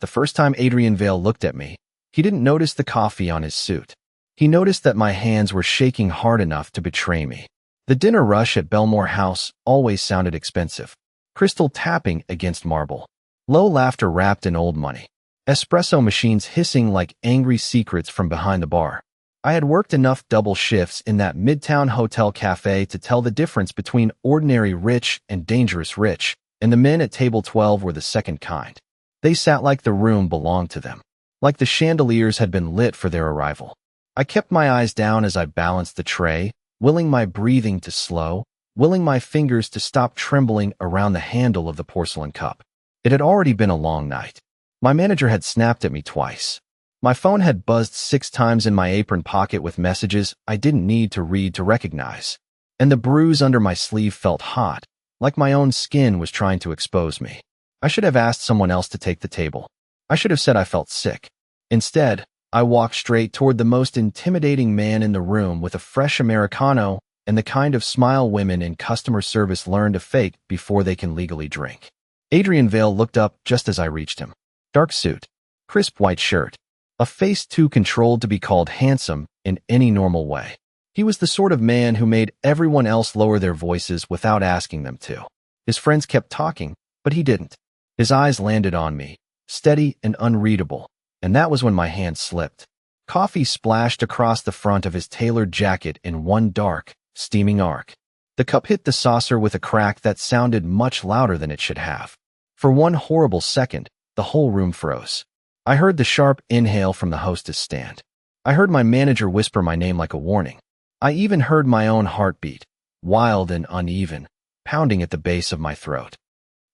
The first time Adrian Vale looked at me, he didn't notice the coffee on his suit. He noticed that my hands were shaking hard enough to betray me. The dinner rush at Belmore House always sounded expensive. Crystal tapping against marble. Low laughter wrapped in old money. Espresso machines hissing like angry secrets from behind the bar. I had worked enough double shifts in that Midtown hotel cafe to tell the difference between ordinary rich and dangerous rich, and the men at table 12 were the second kind. They sat like the room belonged to them, like the chandeliers had been lit for their arrival. I kept my eyes down as I balanced the tray, willing my breathing to slow, willing my fingers to stop trembling around the handle of the porcelain cup. It had already been a long night. My manager had snapped at me twice. My phone had buzzed 6 times in my apron pocket with messages I didn't need to read to recognize. And the bruise under my sleeve felt hot, like my own skin was trying to expose me. I should have asked someone else to take the table. I should have said I felt sick. Instead, I walked straight toward the most intimidating man in the room with a fresh Americano and the kind of smile women in customer service learn to fake before they can legally drink. Adrian Vale looked up just as I reached him. Dark suit, crisp white shirt, a face too controlled to be called handsome in any normal way. He was the sort of man who made everyone else lower their voices without asking them to. His friends kept talking, but he didn't. His eyes landed on me, steady and unreadable, and that was when my hand slipped. Coffee splashed across the front of his tailored jacket in one dark, steaming arc. The cup hit the saucer with a crack that sounded much louder than it should have. For one horrible second, the whole room froze. I heard the sharp inhale from the hostess stand. I heard my manager whisper my name like a warning. I even heard my own heartbeat, wild and uneven, pounding at the base of my throat.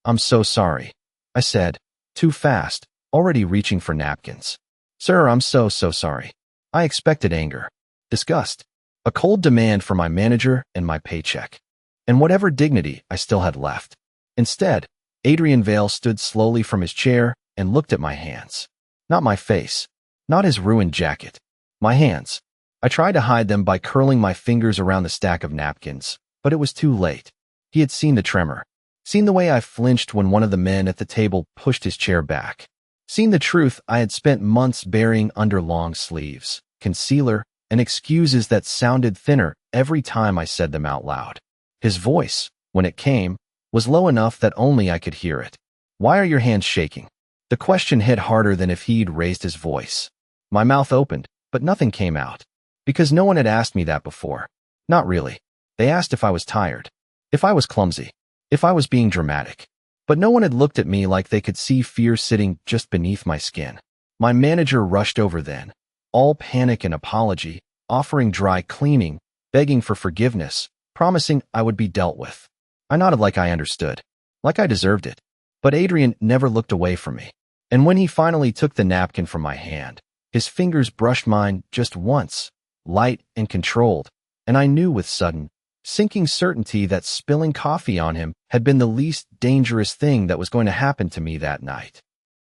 "I'm so sorry," I said, too fast, already reaching for napkins. "Sir, I'm so sorry." I expected anger, disgust, a cold demand for my manager and my paycheck, and whatever dignity I still had left. Instead, Adrian Vale stood slowly from his chair and looked at my hands. Not my face, not his ruined jacket. My hands. I tried to hide them by curling my fingers around the stack of napkins, but it was too late. He had seen the tremor, seen the way I flinched when one of the men at the table pushed his chair back, seen the truth I had spent months burying under long sleeves, concealer, and excuses that sounded thinner every time I said them out loud. His voice, when it came, was low enough that only I could hear it. "Why are your hands shaking?" The question hit harder than if he'd raised his voice. My mouth opened, but nothing came out. Because no one had asked me that before. Not really. They asked if I was tired, if I was clumsy, if I was being dramatic. But no one had looked at me like they could see fear sitting just beneath my skin. My manager rushed over then, all panic and apology, offering dry cleaning, begging for forgiveness, promising I would be dealt with. I nodded like I understood, like I deserved it. But Adrian never looked away from me. And when he finally took the napkin from my hand, his fingers brushed mine just once, light and controlled, and I knew with sudden, sinking certainty that spilling coffee on him had been the least dangerous thing that was going to happen to me that night.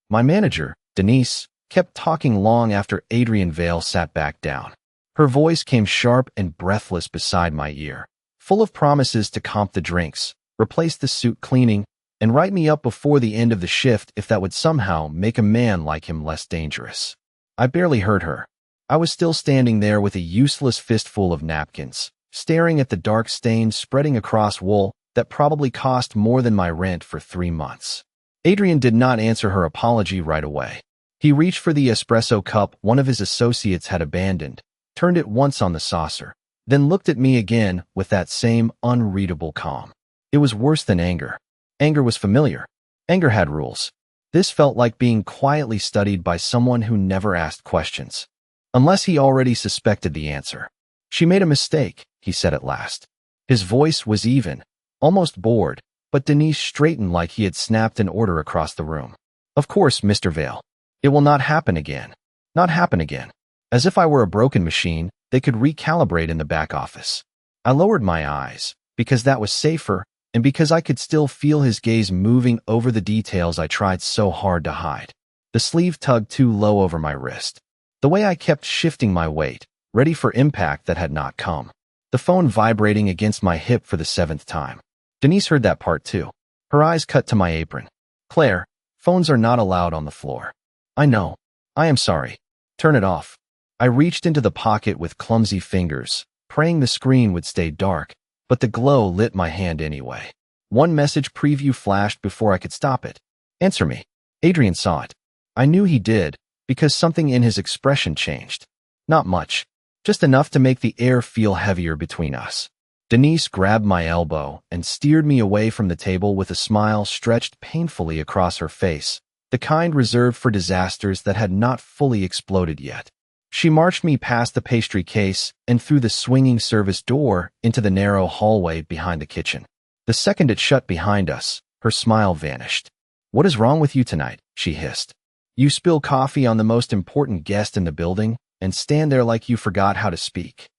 My manager, Denise, kept talking long after Adrian Vale sat back down. Her voice came sharp and breathless beside my ear, full of promises to comp the drinks, replace the suit cleaning, and write me up before the end of the shift if that would somehow make a man like him less dangerous. I barely heard her. I was still standing there with a useless fistful of napkins, staring at the dark stains spreading across wool that probably cost more than my rent for 3 months. Adrian did not answer her apology right away. He reached for the espresso cup one of his associates had abandoned, turned it once on the saucer, then looked at me again with that same unreadable calm. It was worse than anger. Anger was familiar. Anger had rules. This felt like being quietly studied by someone who never asked questions. Unless he already suspected the answer. "She made a mistake," he said at last. His voice was even, almost bored, but Denise straightened like he had snapped an order across the room. "Of course, Mr. Vale. It will not happen again. Not happen again." As if I were a broken machine, they could recalibrate in the back office. I lowered my eyes, because that was safer, and because I could still feel his gaze moving over the details I tried so hard to hide. The sleeve tugged too low over my wrist. The way I kept shifting my weight, ready for impact that had not come. The phone vibrating against my hip for the 7th time. Denise heard that part too. Her eyes cut to my apron. "Claire, phones are not allowed on the floor." I know. I am sorry. Turn it off. I reached into the pocket with clumsy fingers, praying the screen would stay dark, but the glow lit my hand anyway. One message preview flashed before I could stop it. Answer me. Adrian saw it. I knew he did, because something in his expression changed. Not much. Just enough to make the air feel heavier between us. Denise grabbed my elbow and steered me away from the table with a smile stretched painfully across her face, the kind reserved for disasters that had not fully exploded yet. She marched me past the pastry case and through the swinging service door into the narrow hallway behind the kitchen. The second it shut behind us, her smile vanished. What is wrong with you tonight? She hissed. You spill coffee on the most important guest in the building and stand there like you forgot how to speak.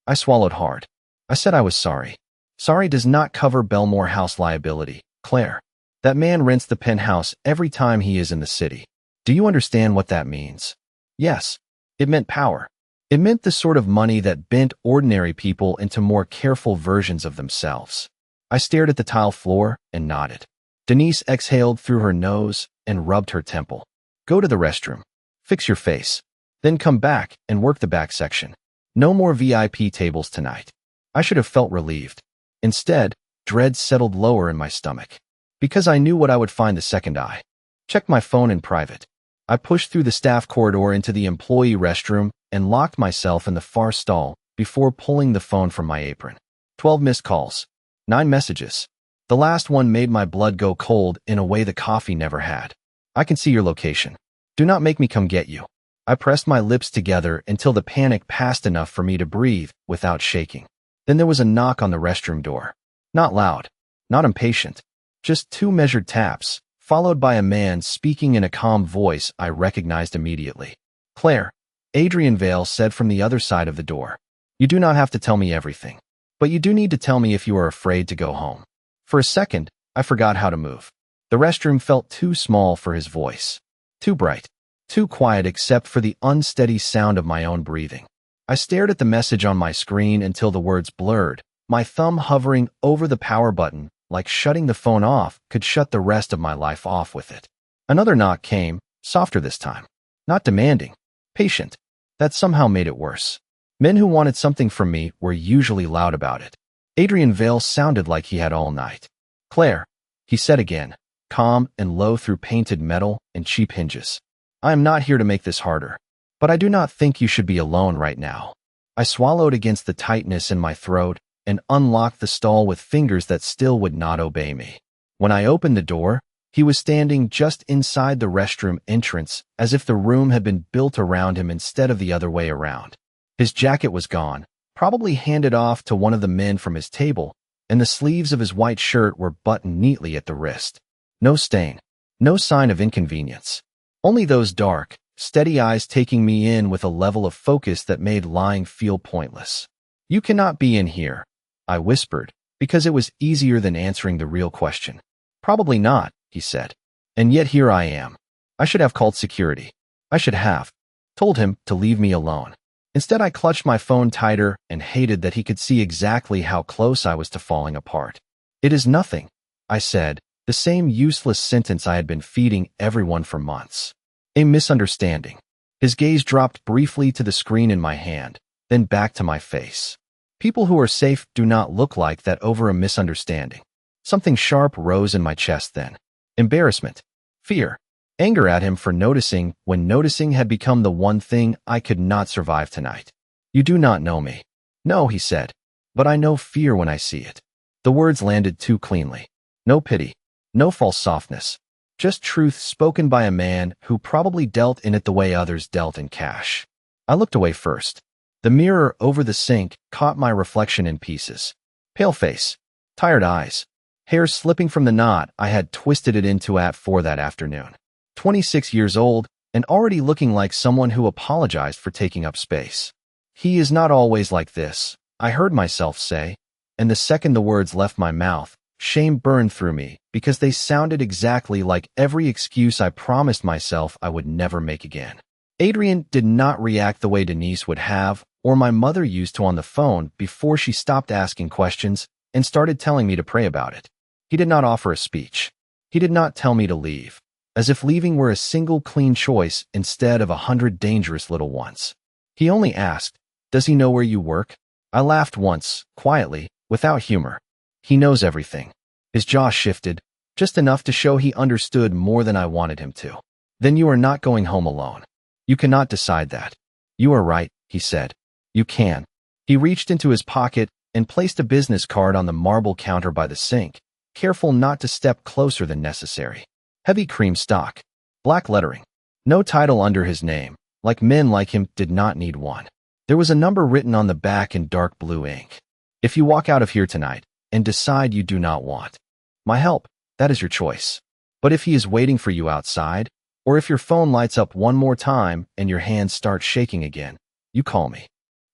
I swallowed hard. I said I was sorry. Sorry does not cover Belmore House liability, Claire. That man rents the penthouse every time he is in the city. Do you understand what that means? Yes. It meant power. It meant the sort of money that bent ordinary people into more careful versions of themselves. I stared at the tile floor and nodded. Denise exhaled through her nose and rubbed her temple. Go to the restroom. Fix your face. Then come back and work the back section. No more VIP tables tonight. I should have felt relieved. Instead, dread settled lower in my stomach. Because I knew what I would find the second I checked my phone in private. I pushed through the staff corridor into the employee restroom and locked myself in the far stall before pulling the phone from my apron. 12 missed calls. 9 messages. The last one made my blood go cold in a way the coffee never had. I can see your location. Do not make me come get you. I pressed my lips together until the panic passed enough for me to breathe without shaking. Then there was a knock on the restroom door. Not loud, not impatient, just 2 measured taps, followed by a man speaking in a calm voice I recognized immediately. Claire, Adrian Vale said from the other side of the door. You do not have to tell me everything, but you do need to tell me if you are afraid to go home. For a second, I forgot how to move. The restroom felt too small for his voice, too bright, too quiet except for the unsteady sound of my own breathing. I stared at the message on my screen until the words blurred, my thumb hovering over the power button, like shutting the phone off could shut the rest of my life off with it. Another knock came, softer this time. Not demanding, patient. That somehow made it worse. Men who wanted something from me were usually loud about it. Adrian Vale sounded like he had all night. Claire, he said again, calm and low through painted metal and cheap hinges. I am not here to make this harder. But I do not think you should be alone right now. I swallowed against the tightness in my throat and unlocked the stall with fingers that still would not obey me. When I opened the door, he was standing just inside the restroom entrance as if the room had been built around him instead of the other way around. His jacket was gone, probably handed off to one of the men from his table, and the sleeves of his white shirt were buttoned neatly at the wrist. No stain, no sign of inconvenience. Only those dark, steady eyes taking me in with a level of focus that made lying feel pointless. You cannot be in here, I whispered, because it was easier than answering the real question. Probably not, he said. And yet here I am. I should have called security. I should have told him to leave me alone. Instead, I clutched my phone tighter and hated that he could see exactly how close I was to falling apart. It is nothing, I said, the same useless sentence I had been feeding everyone for months. A misunderstanding. His gaze dropped briefly to the screen in my hand, then back to my face. People who are safe do not look like that over a misunderstanding. Something sharp rose in my chest then. Embarrassment. Fear. Anger at him for noticing when noticing had become the one thing I could not survive tonight. You do not know me. No, he said. But I know fear when I see it. The words landed too cleanly. No pity. No false softness. Just truth spoken by a man who probably dealt in it the way others dealt in cash. I looked away first. The mirror over the sink caught my reflection in pieces. Pale face, tired eyes, hair slipping from the knot I had twisted it into at 4 that afternoon. 26 years old and already looking like someone who apologized for taking up space. He is not always like this, I heard myself say, and the second the words left my mouth, shame burned through me because they sounded exactly like every excuse I promised myself I would never make again. Adrian did not react the way Denise would have or my mother used to on the phone before she stopped asking questions and started telling me to pray about it. He did not offer a speech. He did not tell me to leave. as if leaving were a single clean choice instead of 100 dangerous little ones. He only asked, "Does he know where you work?" I laughed once, quietly, without humor. "He knows everything." His jaw shifted, just enough to show he understood more than I wanted him to. "Then you are not going home alone. You cannot decide that." "You are right," he said. "You can." He reached into his pocket and placed a business card on the marble counter by the sink, careful not to step closer than necessary. Heavy cream stock. Black lettering. No title under his name, like men like him did not need one. There was a number written on the back in dark blue ink. "If you walk out of here tonight and decide you do not want my help, that is your choice. But if he is waiting for you outside, or if your phone lights up one more time and your hands start shaking again, you call me."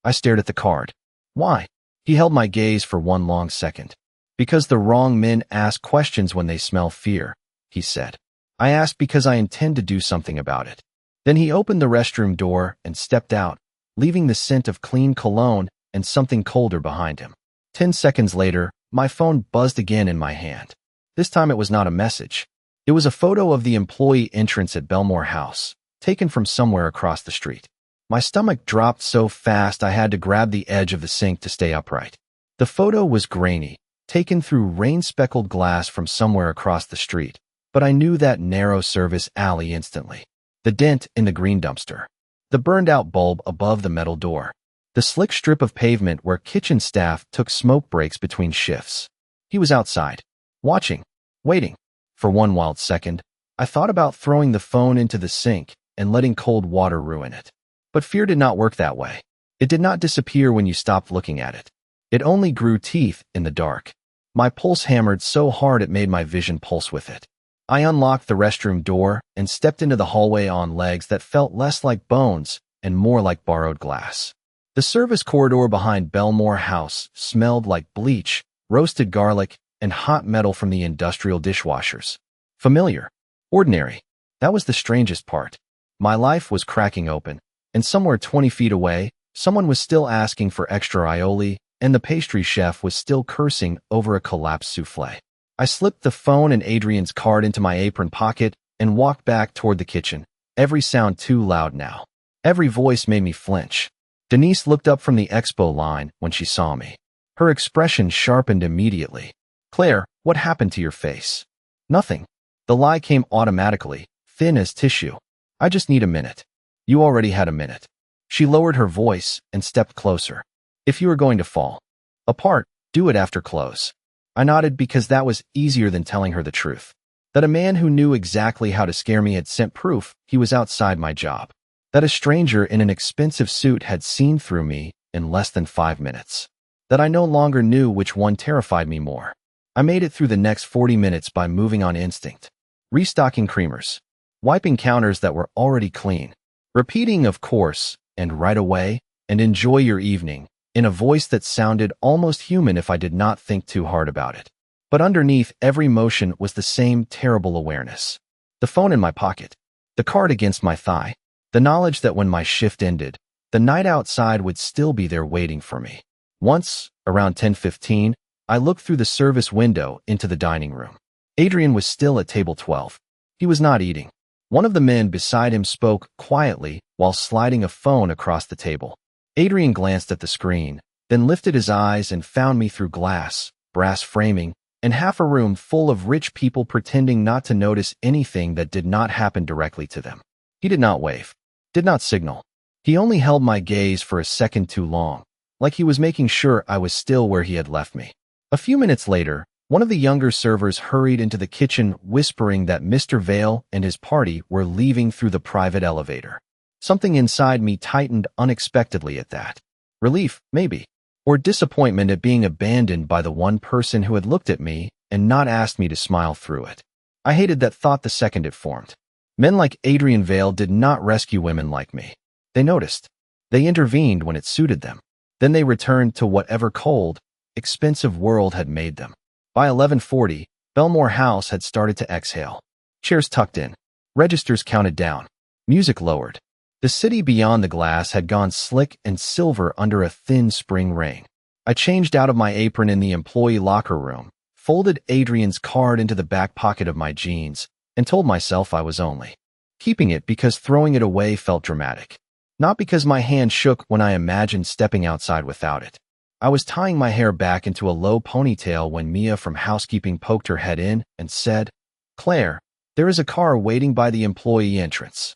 I stared at the card. "Why?" He held my gaze for one long second. "Because the wrong men ask questions when they smell fear," he said. "I asked because I intend to do something about it." Then he opened the restroom door and stepped out, leaving the scent of clean cologne and something colder behind him. 10 seconds later, my phone buzzed again in my hand. This time it was not a message. It was a photo of the employee entrance at Belmore House, taken from somewhere across the street. My stomach dropped so fast I had to grab the edge of the sink to stay upright. The photo was grainy, taken through rain-speckled glass from somewhere across the street, but I knew that narrow service alley instantly. The dent in the green dumpster. The burned-out bulb above the metal door. The slick strip of pavement where kitchen staff took smoke breaks between shifts. He was outside, watching, waiting. For one wild second, I thought about throwing the phone into the sink and letting cold water ruin it. But fear did not work that way. It did not disappear when you stopped looking at it. It only grew teeth in the dark. My pulse hammered so hard it made my vision pulse with it. I unlocked the restroom door and stepped into the hallway on legs that felt less like bones and more like borrowed glass. The service corridor behind Belmore House smelled like bleach, roasted garlic, and hot metal from the industrial dishwashers. Familiar. Ordinary. That was the strangest part. My life was cracking open, and somewhere 20 feet away, someone was still asking for extra aioli, and the pastry chef was still cursing over a collapsed souffle. I slipped the phone and Adrian's card into my apron pocket and walked back toward the kitchen, every sound too loud now. Every voice made me flinch. Denise looked up from the expo line when she saw me. Her expression sharpened immediately. "Claire, what happened to your face?" "Nothing." The lie came automatically, thin as tissue. "I just need a minute." "You already had a minute." She lowered her voice and stepped closer. "If you are going to fall apart, do it after close." I nodded because that was easier than telling her the truth. That a man who knew exactly how to scare me had sent proof he was outside my job. That a stranger in an expensive suit had seen through me in less than 5 minutes. That I no longer knew which one terrified me more. I made it through the next 40 minutes by moving on instinct. Restocking creamers. Wiping counters that were already clean. Repeating, of course, and right away, and enjoy your evening, in a voice that sounded almost human if I did not think too hard about it. But underneath every motion was the same terrible awareness. The phone in my pocket. The card against my thigh. The knowledge that when my shift ended, the night outside would still be there waiting for me. Once, around 10:15, I looked through the service window into the dining room. Adrian was still at table 12. He was not eating. One of the men beside him spoke quietly while sliding a phone across the table. Adrian glanced at the screen, then lifted his eyes and found me through glass, brass framing, and half a room full of rich people pretending not to notice anything that did not happen directly to them. He did not wave, did not signal. He only held my gaze for a second too long, like he was making sure I was still where he had left me. A few minutes later, one of the younger servers hurried into the kitchen whispering that Mr. Vale and his party were leaving through the private elevator. Something inside me tightened unexpectedly at that. Relief, maybe, or disappointment at being abandoned by the one person who had looked at me and not asked me to smile through it. I hated that thought the second it formed. Men like Adrian Vale did not rescue women like me. They noticed. They intervened when it suited them. Then they returned to whatever cold, expensive world had made them. By 11:40, Belmore House had started to exhale. Chairs tucked in. Registers counted down. Music lowered. The city beyond the glass had gone slick and silver under a thin spring rain. I changed out of my apron in the employee locker room, folded Adrian's card into the back pocket of my jeans, and told myself I was only keeping it because throwing it away felt dramatic. Not because my hand shook when I imagined stepping outside without it. I was tying my hair back into a low ponytail when Mia from housekeeping poked her head in and said, "Claire, there is a car waiting by the employee entrance."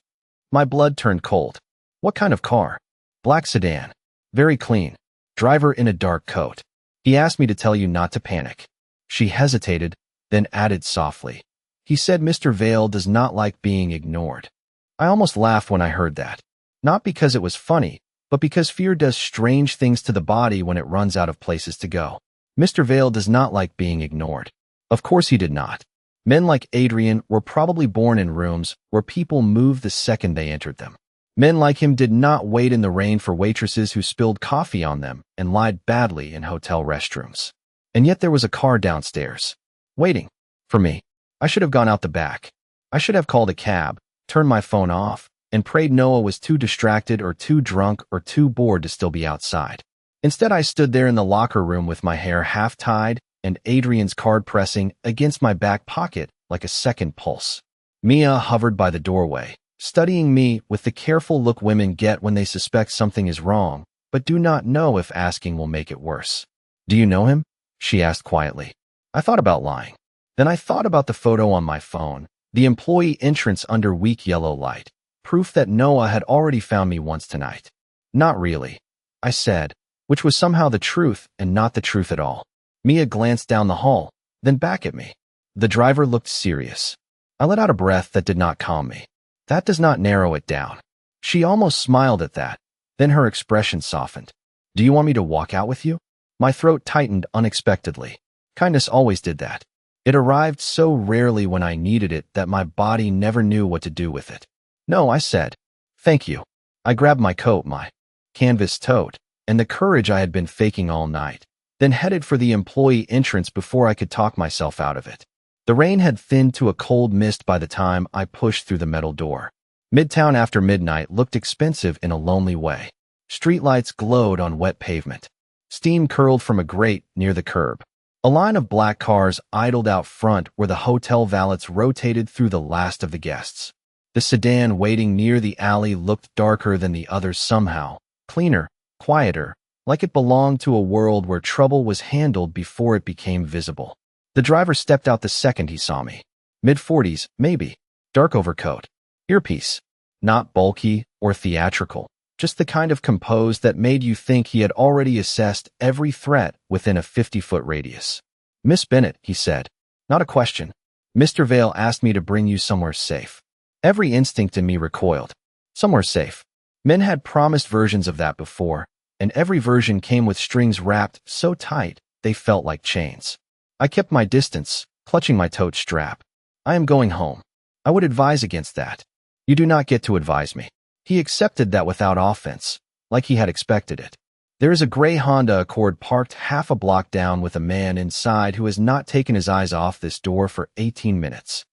My blood turned cold. What kind of car? Black sedan. Very clean. Driver in a dark coat. He asked me to tell you not to panic. She hesitated, then added softly, "He said Mr. Vale does not like being ignored." I almost laughed when I heard that. Not because it was funny, but because fear does strange things to the body when it runs out of places to go. Mr. Vale does not like being ignored. Of course he did not. Men like Adrian were probably born in rooms where people moved the second they entered them. Men like him did not wait in the rain for waitresses who spilled coffee on them and lied badly in hotel restrooms. And yet there was a car downstairs, waiting for me. I should have gone out the back. I should have called a cab, turned my phone off, and prayed Noah was too distracted or too drunk or too bored to still be outside. Instead, I stood there in the locker room with my hair half tied and Adrian's card pressing against my back pocket like a second pulse. Mia hovered by the doorway, studying me with the careful look women get when they suspect something is wrong, but do not know if asking will make it worse. "Do you know him?" she asked quietly. I thought about lying. Then I thought about the photo on my phone, the employee entrance under weak yellow light. Proof that Noah had already found me once tonight. "Not really," I said, which was somehow the truth and not the truth at all. Mia glanced down the hall, then back at me. The driver looked serious. I let out a breath that did not calm me. That does not narrow it down. She almost smiled at that, then her expression softened. "Do you want me to walk out with you?" My throat tightened unexpectedly. Kindness always did that. It arrived so rarely when I needed it that my body never knew what to do with it. "No," I said. "Thank you." I grabbed my coat, my canvas tote, and the courage I had been faking all night, then headed for the employee entrance before I could talk myself out of it. The rain had thinned to a cold mist by the time I pushed through the metal door. Midtown after midnight looked expensive in a lonely way. Streetlights glowed on wet pavement. Steam curled from a grate near the curb. A line of black cars idled out front where the hotel valets rotated through the last of the guests. The sedan waiting near the alley looked darker than the others somehow, cleaner, quieter, like it belonged to a world where trouble was handled before it became visible. The driver stepped out the second he saw me. Mid-40s, maybe. Dark overcoat. Earpiece. Not bulky or theatrical, just the kind of composed that made you think he had already assessed every threat within a 50-foot radius. "Miss Bennett," he said. Not a question. "Mr. Vale asked me to bring you somewhere safe." Every instinct in me recoiled. Somewhere safe. Men had promised versions of that before, and every version came with strings wrapped so tight they felt like chains. I kept my distance, clutching my tote strap. "I am going home." I would advise against that. "You do not get to advise me." He accepted that without offense, like he had expected it. There is a gray Honda Accord parked half a block down with a man inside who has not taken his eyes off this door for 18 minutes.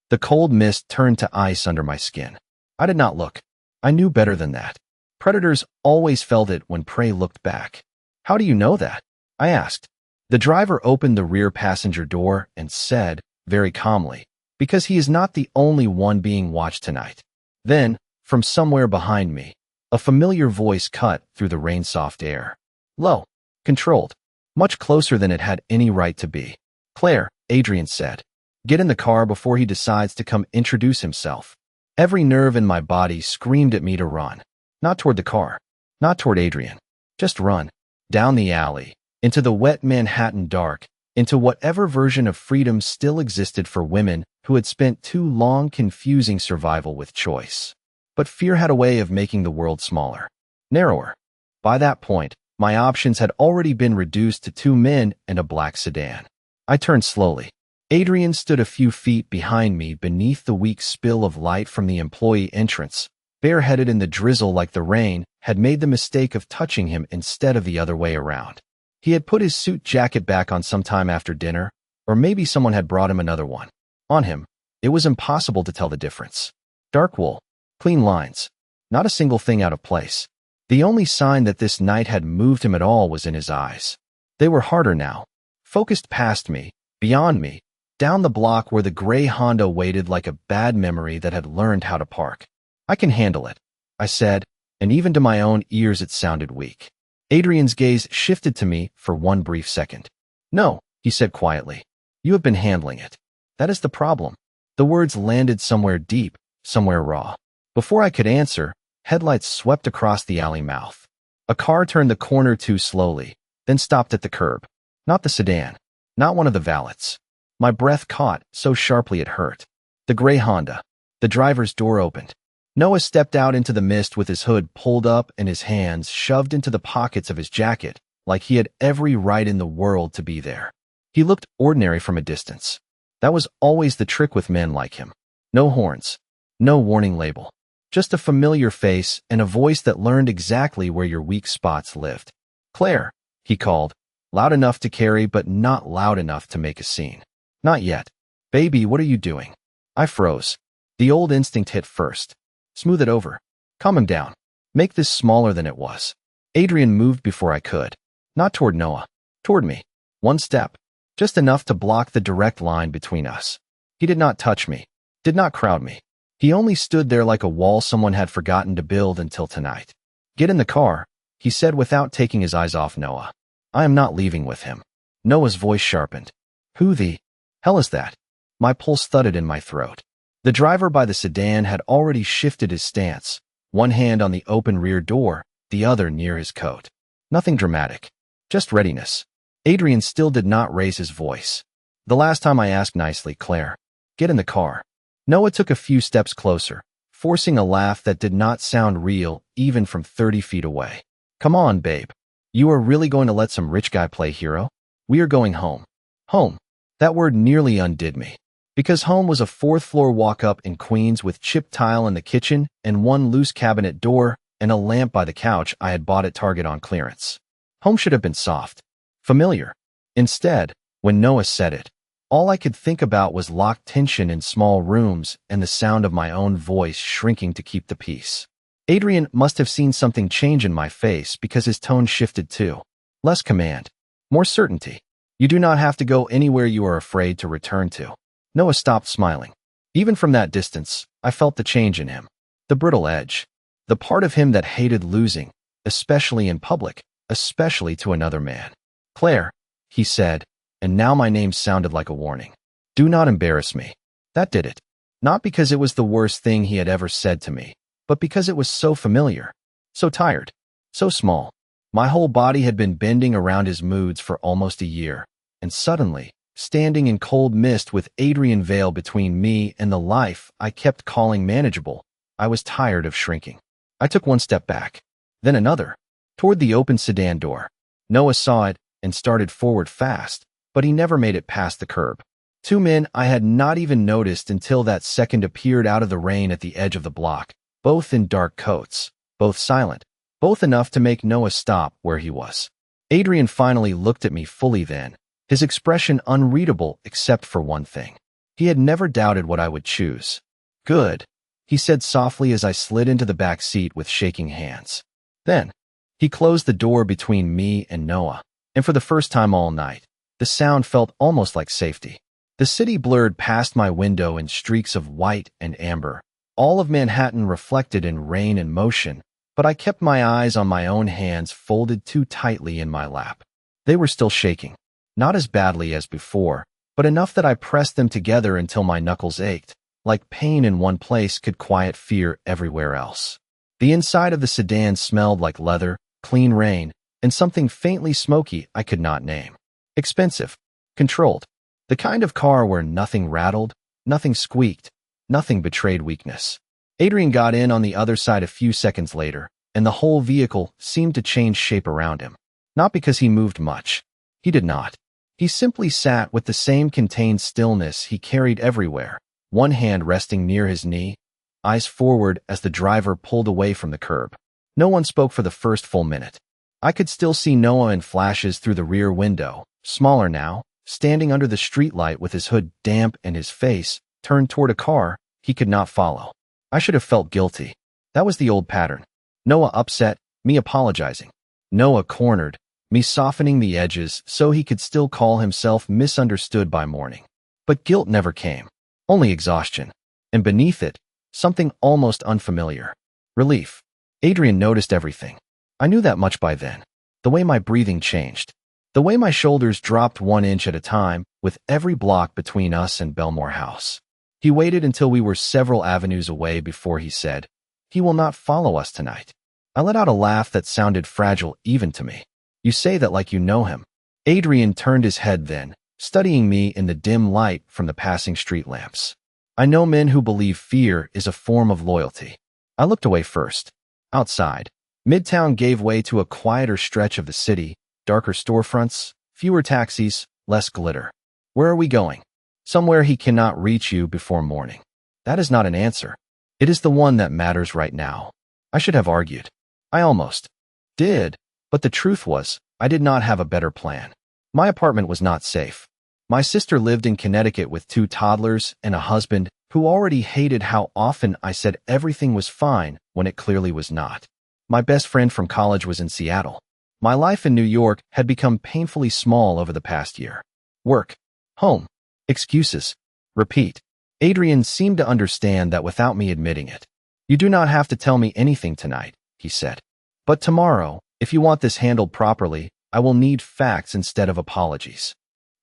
The cold mist turned to ice under my skin. I did not look. I knew better than that. Predators always felt it when prey looked back. "How do you know that?" I asked. The driver opened the rear passenger door and said, very calmly, "Because he is not the only one being watched tonight." Then, from somewhere behind me, a familiar voice cut through the rain-soft air. Low, controlled, much closer than it had any right to be. "Claire," Adrian said. "Get in the car before he decides to come introduce himself." Every nerve in my body screamed at me to run. Not toward the car. Not toward Adrian. Just run. Down the alley. Into the wet Manhattan dark. Into whatever version of freedom still existed for women who had spent too long confusing survival with choice. But fear had a way of making the world smaller. Narrower. By that point, my options had already been reduced to 2 men and a black sedan. I turned slowly. Adrian stood a few feet behind me beneath the weak spill of light from the employee entrance, bareheaded in the drizzle like the rain had made the mistake of touching him instead of the other way around. He had put his suit jacket back on sometime after dinner, or maybe someone had brought him another one. On him, it was impossible to tell the difference. Dark wool, clean lines, not a single thing out of place. The only sign that this night had moved him at all was in his eyes. They were harder now, focused past me, beyond me, down the block where the gray Honda waited like a bad memory that had learned how to park. I can handle it, I said, and even to my own ears it sounded weak. Adrian's gaze shifted to me for one brief second. No, he said quietly. You have been handling it. That is the problem. The words landed somewhere deep, somewhere raw. Before I could answer, headlights swept across the alley mouth. A car turned the corner too slowly, then stopped at the curb. Not the sedan. Not one of the valets. My breath caught so sharply it hurt. The gray Honda. The driver's door opened. Noah stepped out into the mist with his hood pulled up and his hands shoved into the pockets of his jacket, like he had every right in the world to be there. He looked ordinary from a distance. That was always the trick with men like him. No horns. No warning label. Just a familiar face and a voice that learned exactly where your weak spots lived. Claire, he called, loud enough to carry but not loud enough to make a scene. Not yet. Baby, what are you doing? I froze. The old instinct hit first. Smooth it over. Calm him down. Make this smaller than it was. Adrian moved before I could. Not toward Noah. Toward me. One step. Just enough to block the direct line between us. He did not touch me. Did not crowd me. He only stood there like a wall someone had forgotten to build until tonight. Get in the car, he said without taking his eyes off Noah. I am not leaving with him. Noah's voice sharpened. Who the hell is that? My pulse thudded in my throat. The driver by the sedan had already shifted his stance, one hand on the open rear door, the other near his coat. Nothing dramatic. Just readiness. Adrian still did not raise his voice. The last time I asked nicely, Claire, get in the car. Noah took a few steps closer, forcing a laugh that did not sound real even from 30 feet away. Come on, babe. You are really going to let some rich guy play hero? We are going home. Home. That word nearly undid me. Because home was a fourth-floor walk-up in Queens with chipped tile in the kitchen and one loose cabinet door and a lamp by the couch I had bought at Target on clearance. Home should have been soft. Familiar. Instead, when Noah said it, all I could think about was locked tension in small rooms and the sound of my own voice shrinking to keep the peace. Adrian must have seen something change in my face because his tone shifted too. Less command. More certainty. You do not have to go anywhere you are afraid to return to. Noah stopped smiling. Even from that distance, I felt the change in him. The brittle edge. The part of him that hated losing, especially in public, especially to another man. Claire, he said, and now my name sounded like a warning. Do not embarrass me. That did it. Not because it was the worst thing he had ever said to me, but because it was so familiar, so tired, so small. My whole body had been bending around his moods for almost a year, and suddenly, standing in cold mist with Adrian Vale between me and the life I kept calling manageable, I was tired of shrinking. I took one step back, then another, toward the open sedan door. Noah saw it and started forward fast, but he never made it past the curb. Two men I had not even noticed until that second appeared out of the rain at the edge of the block, both in dark coats, both silent, both enough to make Noah stop where he was. Adrian finally looked at me fully then, his expression unreadable except for one thing. He had never doubted what I would choose. Good, he said softly as I slid into the back seat with shaking hands. Then, he closed the door between me and Noah, and for the first time all night, the sound felt almost like safety. The city blurred past my window in streaks of white and amber, all of Manhattan reflected in rain and motion, but I kept my eyes on my own hands folded too tightly in my lap. They were still shaking, not as badly as before, but enough that I pressed them together until my knuckles ached, like pain in one place could quiet fear everywhere else. The inside of the sedan smelled like leather, clean rain, and something faintly smoky I could not name. Expensive. Controlled. The kind of car where nothing rattled, nothing squeaked, nothing betrayed weakness. Adrian got in on the other side a few seconds later, and the whole vehicle seemed to change shape around him. Not because he moved much. He did not. He simply sat with the same contained stillness he carried everywhere, one hand resting near his knee, eyes forward as the driver pulled away from the curb. No one spoke for the first full minute. I could still see Noah in flashes through the rear window, smaller now, standing under the streetlight with his hood damp and his face turned toward a car he could not follow. I should have felt guilty. That was the old pattern. Noah upset, me apologizing. Noah cornered, me softening the edges so he could still call himself misunderstood by morning. But guilt never came. Only exhaustion. And beneath it, something almost unfamiliar. Relief. Adrian noticed everything. I knew that much by then. The way my breathing changed. The way my shoulders dropped 1 inch at a time, with every block between us and Belmore House. He waited until we were several avenues away before he said, "He will not follow us tonight." I let out a laugh that sounded fragile even to me. "You say that like you know him." Adrian turned his head then, studying me in the dim light from the passing street lamps. "I know men who believe fear is a form of loyalty." I looked away first. Outside, Midtown gave way to a quieter stretch of the city, darker storefronts, fewer taxis, less glitter. "Where are we going?" "Somewhere he cannot reach you before morning." That is not an answer. It is the one that matters right now. I should have argued. I almost did, but the truth was, I did not have a better plan. My apartment was not safe. My sister lived in Connecticut with 2 toddlers and a husband who already hated how often I said everything was fine when it clearly was not. My best friend from college was in Seattle. My life in New York had become painfully small over the past year. Work, home, excuses, repeat. Adrian seemed to understand that without me admitting it. "You do not have to tell me anything tonight," he said. "But tomorrow, if you want this handled properly, I will need facts instead of apologies."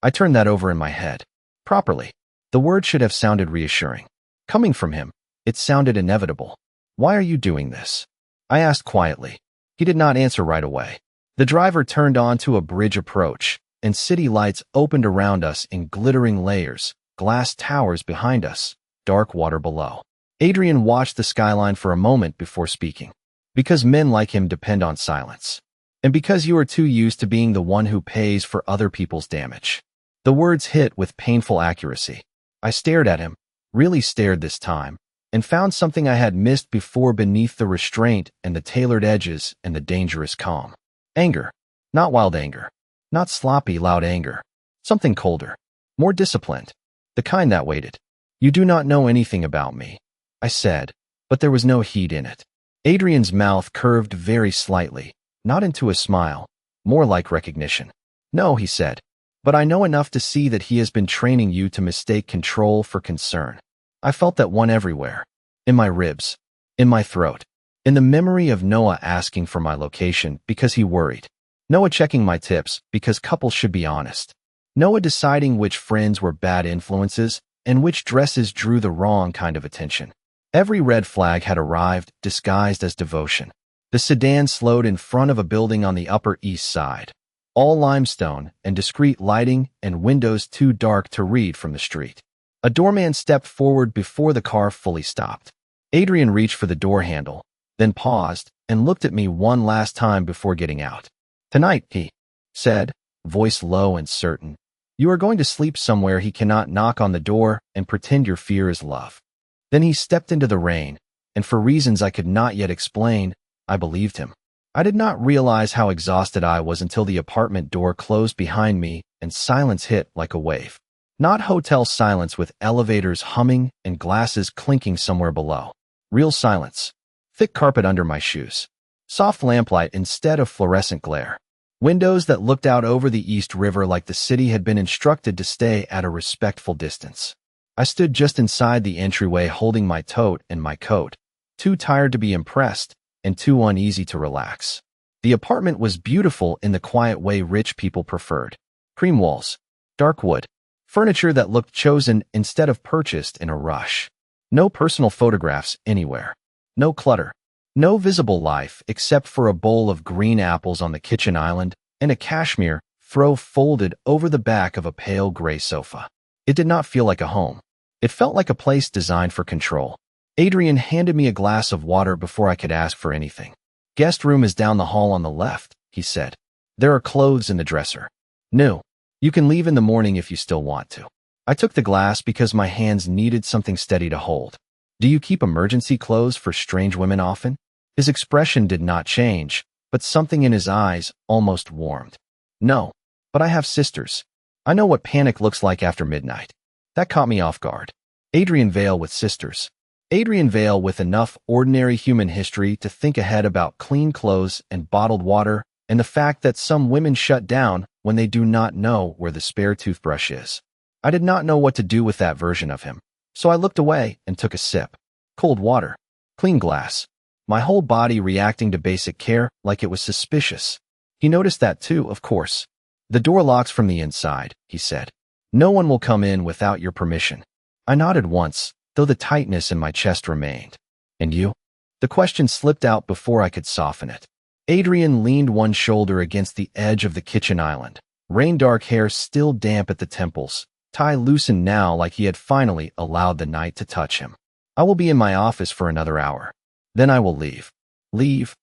I turned that over in my head. Properly. The word should have sounded reassuring. Coming from him, it sounded inevitable. "Why are you doing this?" I asked quietly. He did not answer right away. The driver turned onto a bridge approach, and city lights opened around us in glittering layers, glass towers behind us, dark water below. Adrian watched the skyline for a moment before speaking. "Because men like him depend on silence. And because you are too used to being the one who pays for other people's damage." The words hit with painful accuracy. I stared at him, really stared this time, and found something I had missed before beneath the restraint and the tailored edges and the dangerous calm. Anger. Not wild anger. Not sloppy, loud anger. Something colder. More disciplined. The kind that waited. "You do not know anything about me," I said, but there was no heat in it. Adrian's mouth curved very slightly, not into a smile, more like recognition. "No," he said, "but I know enough to see that he has been training you to mistake control for concern." I felt that one everywhere. In my ribs. In my throat. In the memory of Noah asking for my location because he worried. Noah checking my tips because couples should be honest. Noah deciding which friends were bad influences and which dresses drew the wrong kind of attention. Every red flag had arrived, disguised as devotion. The sedan slowed in front of a building on the Upper East Side. All limestone and discreet lighting and windows too dark to read from the street. A doorman stepped forward before the car fully stopped. Adrian reached for the door handle, then paused and looked at me one last time before getting out. "Tonight," he said, voice low and certain, "you are going to sleep somewhere he cannot knock on the door and pretend your fear is love." Then he stepped into the rain, and for reasons I could not yet explain, I believed him. I did not realize how exhausted I was until the apartment door closed behind me and silence hit like a wave. Not hotel silence with elevators humming and glasses clinking somewhere below. Real silence. Thick carpet under my shoes. Soft lamplight instead of fluorescent glare. Windows that looked out over the East River like the city had been instructed to stay at a respectful distance. I stood just inside the entryway holding my tote and my coat, too tired to be impressed and too uneasy to relax. The apartment was beautiful in the quiet way rich people preferred. Cream walls. Dark wood. Furniture that looked chosen instead of purchased in a rush. No personal photographs anywhere. No clutter. No visible life except for a bowl of green apples on the kitchen island and a cashmere throw folded over the back of a pale gray sofa. It did not feel like a home. It felt like a place designed for control. Adrian handed me a glass of water before I could ask for anything. "Guest room is down the hall on the left," he said. "There are clothes in the dresser. New. You can leave in the morning if you still want to." I took the glass because my hands needed something steady to hold. "Do you keep emergency clothes for strange women often?" His expression did not change, but something in his eyes almost warmed. "No, but I have sisters. I know what panic looks like after midnight." That caught me off guard. Adrian Vale with sisters. Adrian Vale with enough ordinary human history to think ahead about clean clothes and bottled water and the fact that some women shut down when they do not know where the spare toothbrush is. I did not know what to do with that version of him, so I looked away and took a sip. Cold water. Clean glass. My whole body reacting to basic care like it was suspicious. He noticed that too, of course. The door locks from the inside, he said. No one will come in without your permission. I nodded once, though the tightness in my chest remained. And you? The question slipped out before I could soften it. Adrian leaned one shoulder against the edge of the kitchen island. Rain-dark hair still damp at the temples, tie loosened now like he had finally allowed the night to touch him. I will be in my office for another hour. Then I will leave. Leave?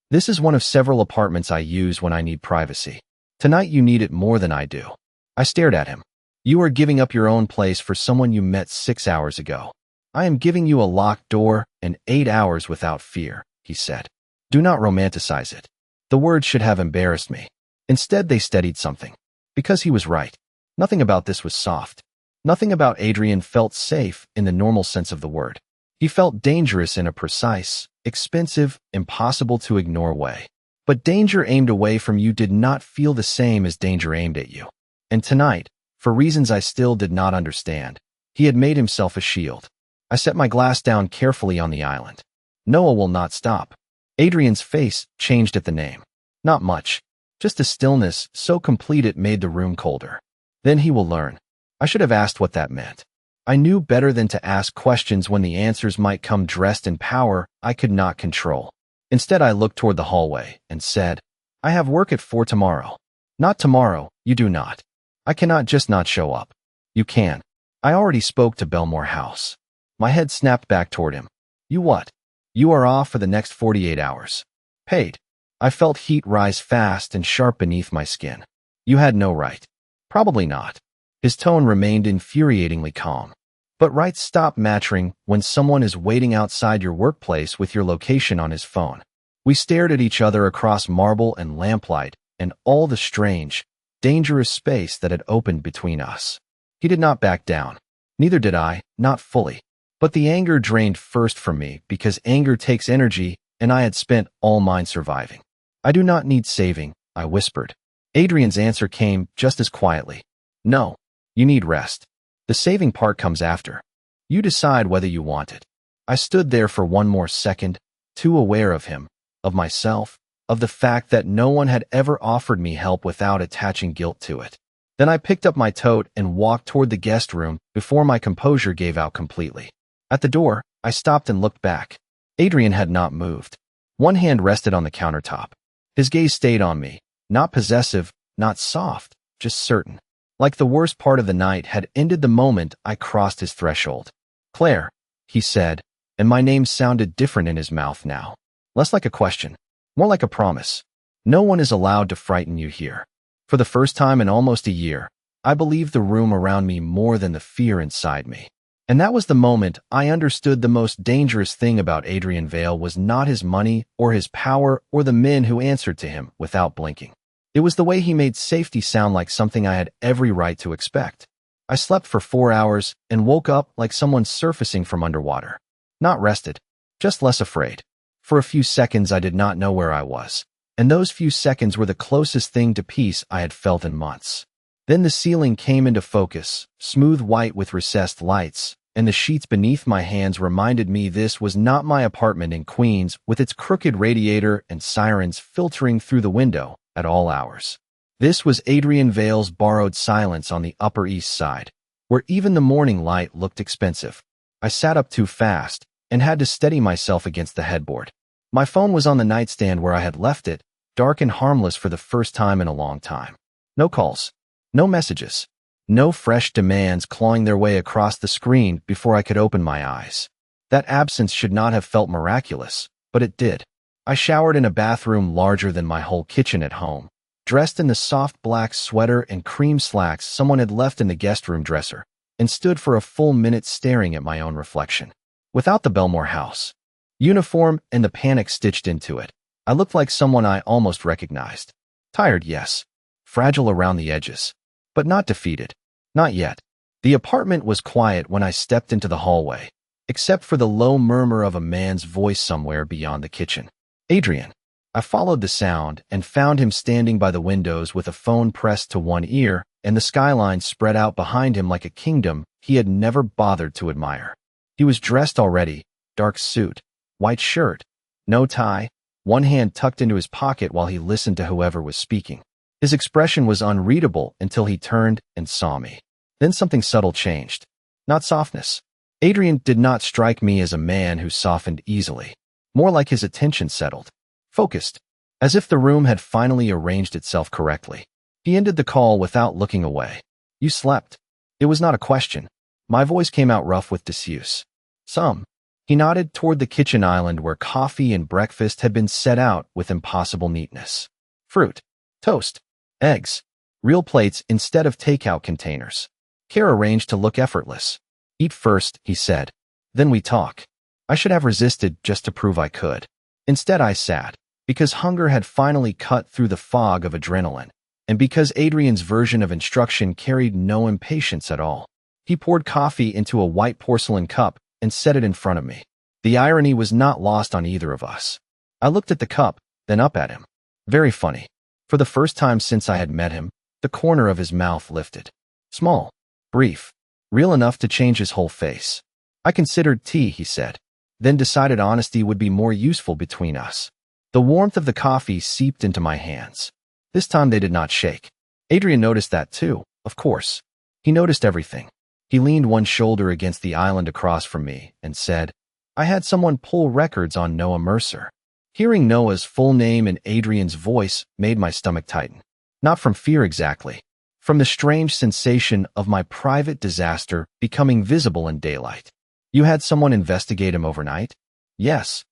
This is one of several apartments I use when I need privacy. Tonight you need it more than I do. I stared at him. You are giving up your own place for someone you met 6 hours ago. I am giving you a locked door and 8 hours without fear, he said. Do not romanticize it. The words should have embarrassed me. Instead, they steadied something. Because he was right. Nothing about this was soft. Nothing about Adrian felt safe in the normal sense of the word. He felt dangerous in a precise, expensive, impossible to ignore way. But danger aimed away from you did not feel the same as danger aimed at you. And tonight, for reasons I still did not understand, he had made himself a shield. I set my glass down carefully on the island. Noah will not stop. Adrian's face changed at the name. Not much. Just a stillness so complete it made the room colder. Then he will learn. I should have asked what that meant. I knew better than to ask questions when the answers might come dressed in power I could not control. Instead, I looked toward the hallway and said, I have work at 4 tomorrow. Not tomorrow, you do not. I cannot just not show up. You can. I already spoke to Belmore House. My head snapped back toward him. You what? You are off for the next 48 hours. Paid. I felt heat rise fast and sharp beneath my skin. You had no right. Probably not. His tone remained infuriatingly calm. But rights stop mattering when someone is waiting outside your workplace with your location on his phone. We stared at each other across marble and lamplight and all the strange, dangerous space that had opened between us. He did not back down. Neither did I, not fully. But the anger drained first from me because anger takes energy and I had spent all mine surviving. I do not need saving, I whispered. Adrian's answer came just as quietly. No, you need rest. The saving part comes after. You decide whether you want it. I stood there for one more second, too aware of him, of myself, of the fact that no one had ever offered me help without attaching guilt to it. Then I picked up my tote and walked toward the guest room before my composure gave out completely. At the door, I stopped and looked back. Adrian had not moved. One hand rested on the countertop. His gaze stayed on me, not possessive, not soft, just certain. Like the worst part of the night had ended the moment I crossed his threshold. Claire, he said, and my name sounded different in his mouth now. Less like a question, more like a promise. No one is allowed to frighten you here. For the first time in almost a year, I believed the room around me more than the fear inside me. And that was the moment I understood the most dangerous thing about Adrian Vale was not his money or his power or the men who answered to him without blinking. It was the way he made safety sound like something I had every right to expect. I slept for 4 hours and woke up like someone surfacing from underwater. Not rested, just less afraid. For a few seconds I did not know where I was, and those few seconds were the closest thing to peace I had felt in months. Then the ceiling came into focus, smooth white with recessed lights, and the sheets beneath my hands reminded me this was not my apartment in Queens with its crooked radiator and sirens filtering through the window at all hours. This was Adrian Vale's borrowed silence on the Upper East Side, where even the morning light looked expensive. I sat up too fast and had to steady myself against the headboard. My phone was on the nightstand where I had left it, dark and harmless for the first time in a long time. No calls, no messages. No fresh demands clawing their way across the screen before I could open my eyes. That absence should not have felt miraculous, but it did. I showered in a bathroom larger than my whole kitchen at home, dressed in the soft black sweater and cream slacks someone had left in the guest room dresser, and stood for a full minute staring at my own reflection. Without the Belmore House uniform and the panic stitched into it, I looked like someone I almost recognized. Tired, yes. Fragile around the edges. But not defeated. Not yet. The apartment was quiet when I stepped into the hallway, except for the low murmur of a man's voice somewhere beyond the kitchen. Adrian. I followed the sound and found him standing by the windows with a phone pressed to one ear and the skyline spread out behind him like a kingdom he had never bothered to admire. He was dressed already, dark suit, white shirt, no tie, one hand tucked into his pocket while he listened to whoever was speaking. His expression was unreadable until he turned and saw me. Then something subtle changed. Not softness. Adrian did not strike me as a man who softened easily. More like his attention settled. Focused. As if the room had finally arranged itself correctly. He ended the call without looking away. You slept. It was not a question. My voice came out rough with disuse. Some. He nodded toward the kitchen island where coffee and breakfast had been set out with impossible neatness. Fruit. Toast. Eggs. Real plates instead of takeout containers. Care arranged to look effortless. Eat first, he said. Then we talk. I should have resisted just to prove I could. Instead I sat, because hunger had finally cut through the fog of adrenaline, and because Adrian's version of instruction carried no impatience at all. He poured coffee into a white porcelain cup and set it in front of me. The irony was not lost on either of us. I looked at the cup, then up at him. Very funny. For the first time since I had met him, the corner of his mouth lifted. Small. Brief. Real enough to change his whole face. I considered tea, he said, then decided honesty would be more useful between us. The warmth of the coffee seeped into my hands. This time they did not shake. Adrian noticed that too, of course. He noticed everything. He leaned one shoulder against the island across from me and said, I had someone pull records on Noah Mercer. Hearing Noah's full name in Adrian's voice made my stomach tighten. Not from fear exactly. From the strange sensation of my private disaster becoming visible in daylight. You had someone investigate him overnight? Yes.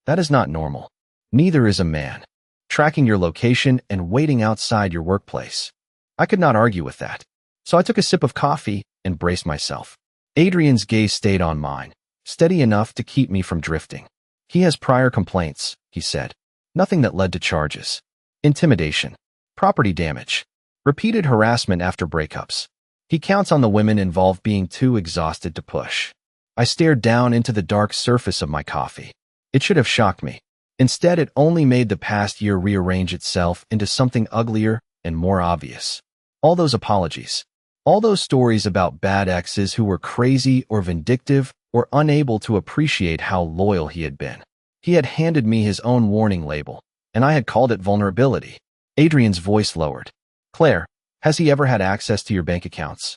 That is not normal. Neither is a man. Tracking your location and waiting outside your workplace. I could not argue with that. So I took a sip of coffee and braced myself. Adrian's gaze stayed on mine, steady enough to keep me from drifting. He has prior complaints, he said. Nothing that led to charges. Intimidation. Property damage. Repeated harassment after breakups. He counts on the women involved being too exhausted to push. I stared down into the dark surface of my coffee. It should have shocked me. Instead, it only made the past year rearrange itself into something uglier and more obvious. All those apologies. All those stories about bad exes who were crazy or vindictive or unable to appreciate how loyal he had been. He had handed me his own warning label, and I had called it vulnerability. Adrian's voice lowered. Claire, has he ever had access to your bank accounts?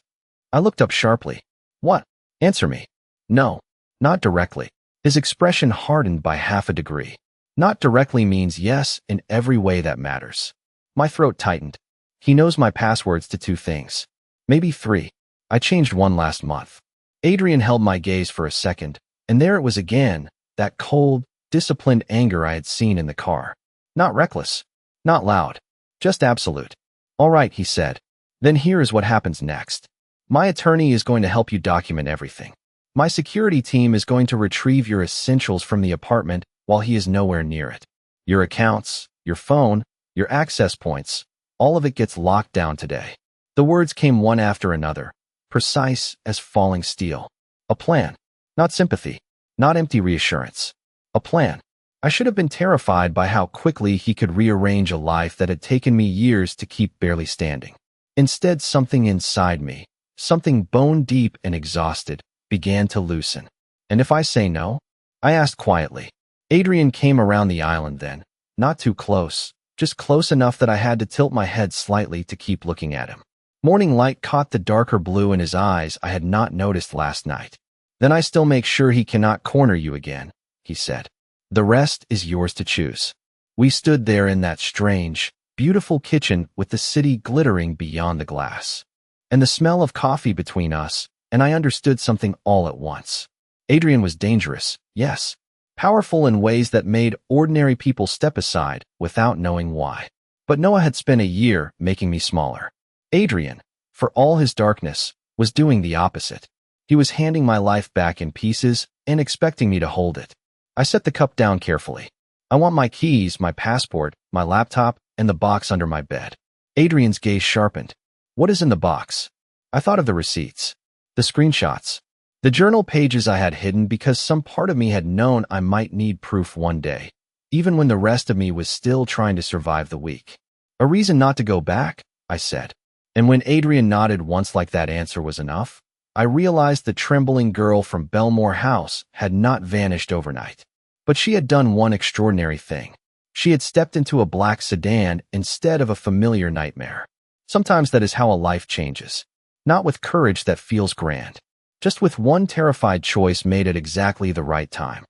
I looked up sharply. What? Answer me. No, not directly. His expression hardened by half a degree. Not directly means yes in every way that matters. My throat tightened. He knows my passwords to 2 things. Maybe 3. I changed one last month. Adrian held my gaze for a second, and there it was again, that cold, disciplined anger I had seen in the car. Not reckless. Not loud. Just absolute. All right, he said. Then here is what happens next. My attorney is going to help you document everything. My security team is going to retrieve your essentials from the apartment while he is nowhere near it. Your accounts, your phone, your access points, all of it gets locked down today. The words came one after another, precise as falling steel. A plan. Not sympathy. Not empty reassurance. A plan. I should have been terrified by how quickly he could rearrange a life that had taken me years to keep barely standing. Instead, something inside me, something bone deep and exhausted, began to loosen. And if I say no? I asked quietly. Adrian came around the island then, not too close, just close enough that I had to tilt my head slightly to keep looking at him. Morning light caught the darker blue in his eyes I had not noticed last night. Then I still make sure he cannot corner you again, he said. The rest is yours to choose. We stood there in that strange, beautiful kitchen with the city glittering beyond the glass. And the smell of coffee between us, and I understood something all at once. Adrian was dangerous, yes. Powerful in ways that made ordinary people step aside without knowing why. But Noah had spent a year making me smaller. Adrian, for all his darkness, was doing the opposite. He was handing my life back in pieces and expecting me to hold it. I set the cup down carefully. I want my keys, my passport, my laptop, and the box under my bed. Adrian's gaze sharpened. What is in the box? I thought of the receipts. The screenshots. The journal pages I had hidden because some part of me had known I might need proof one day, even when the rest of me was still trying to survive the week. A reason not to go back, I said. And when Adrian nodded once like that answer was enough, I realized the trembling girl from Belmore House had not vanished overnight. But she had done one extraordinary thing. She had stepped into a black sedan instead of a familiar nightmare. Sometimes that is how a life changes. Not with courage that feels grand, just with one terrified choice made at exactly the right time.